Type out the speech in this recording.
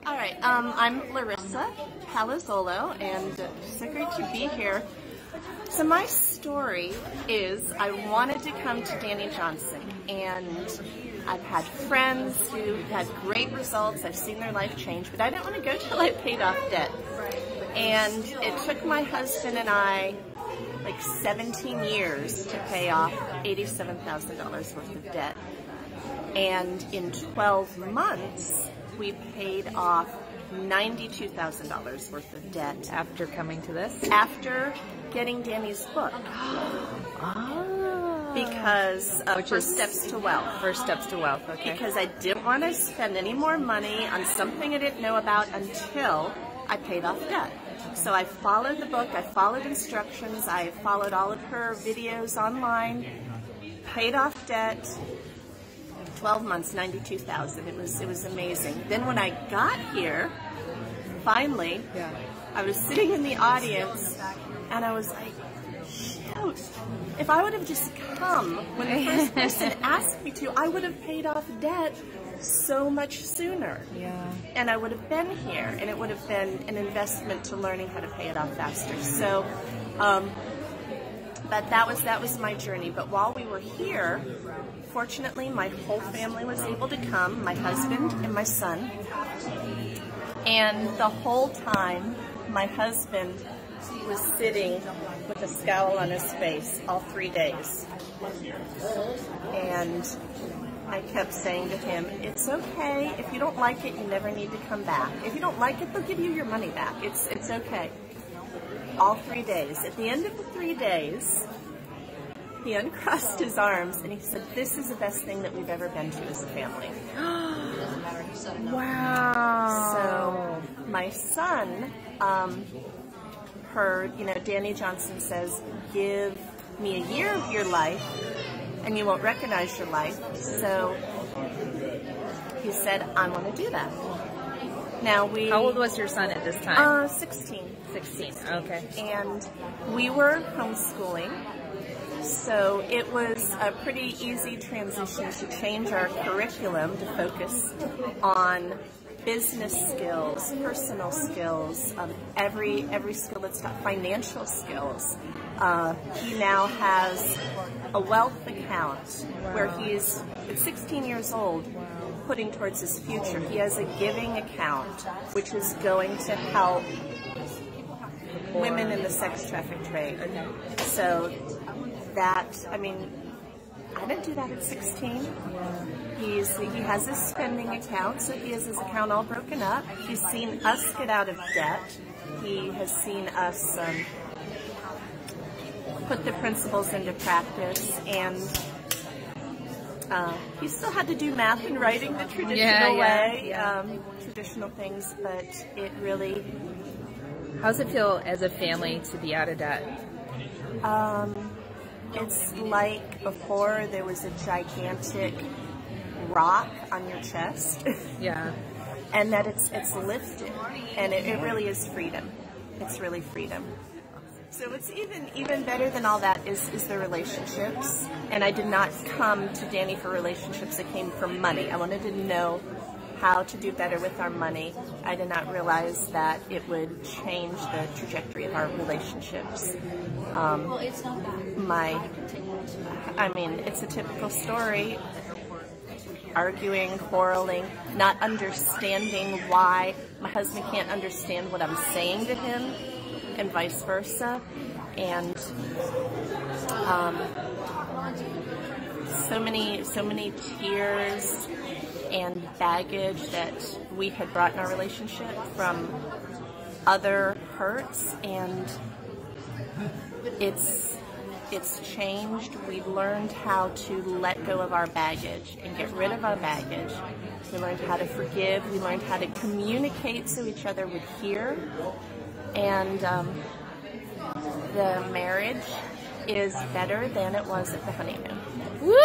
All right, I'm Larisa Palazzolo, and so great to be here. So my story is I wanted to come to Danny Johnson, and I've had friends who had great results. I've seen their life change, but I didn't want to go till I paid off debt. And it took my husband and I like 17 years to pay off $87,000 worth of debt. And in 12 months, we paid off $92,000 worth of debt. After coming to this? After getting Danny's book. Because First Steps to Wealth. First Steps to Wealth, okay. Because I didn't want to spend any more money on something I didn't know about until I paid off debt. So I followed the book, I followed instructions, I followed all of her videos online, paid off debt. 12 months, $92,000. It was amazing. Then when I got here, finally, I was sitting in the audience, and I was like, shoot, if I would have just come when the first person asked me to, I would have paid off debt so much sooner. Yeah. And I would have been here, and it would have been an investment to learning how to pay it off faster. So, but that was my journey. But while we were here, fortunately, my whole family was able to come, my husband and my son. And the whole time, my husband was sitting with a scowl on his face all 3 days. And I kept saying to him, it's okay. If you don't like it, you never need to come back. If you don't like it, they'll give you your money back. It's okay. All 3 days. At the end of the 3 days, he uncrossed his arms and he said, this is the best thing that we've ever been to as a family. Wow. So my son heard, Danny Johnson says, give me a year of your life and you won't recognize your life. So he said, I want to do that. Now How old was your son at this time? 16. 16, okay. And we were homeschooling. So it was a pretty easy transition to change our curriculum to focus on business skills, personal skills, every skill that's taught, financial skills. He now has a wealth account where he's, at 16 years old, putting towards his future. He has a giving account, which is going to help women in the sex traffic trade. So that, I didn't do that at 16. He has his spending account, so he has his account all broken up. He's seen us get out of debt. He has seen us put the principles into practice, and he still had to do math and writing the traditional way, traditional things, but it really... How does it feel as a family to be out of debt? It's like before there was a gigantic rock on your chest. Yeah. And that it's lifted. And it really is freedom. It's really freedom. So what's even better than all that is the relationships. And I did not come to Danny for relationships. I came for money. I wanted to know how to do better with our money. I did not realize that it would change the trajectory of our relationships. It's a typical story. Arguing, quarreling, not understanding why my husband can't understand what I'm saying to him, and vice versa. And so many tears and baggage that we had brought in our relationship from other hurts, and it's changed. We've learned how to let go of our baggage and get rid of our baggage. We learned how to forgive. We learned how to communicate so each other would hear. And the marriage is better than it was at the honeymoon. Woo!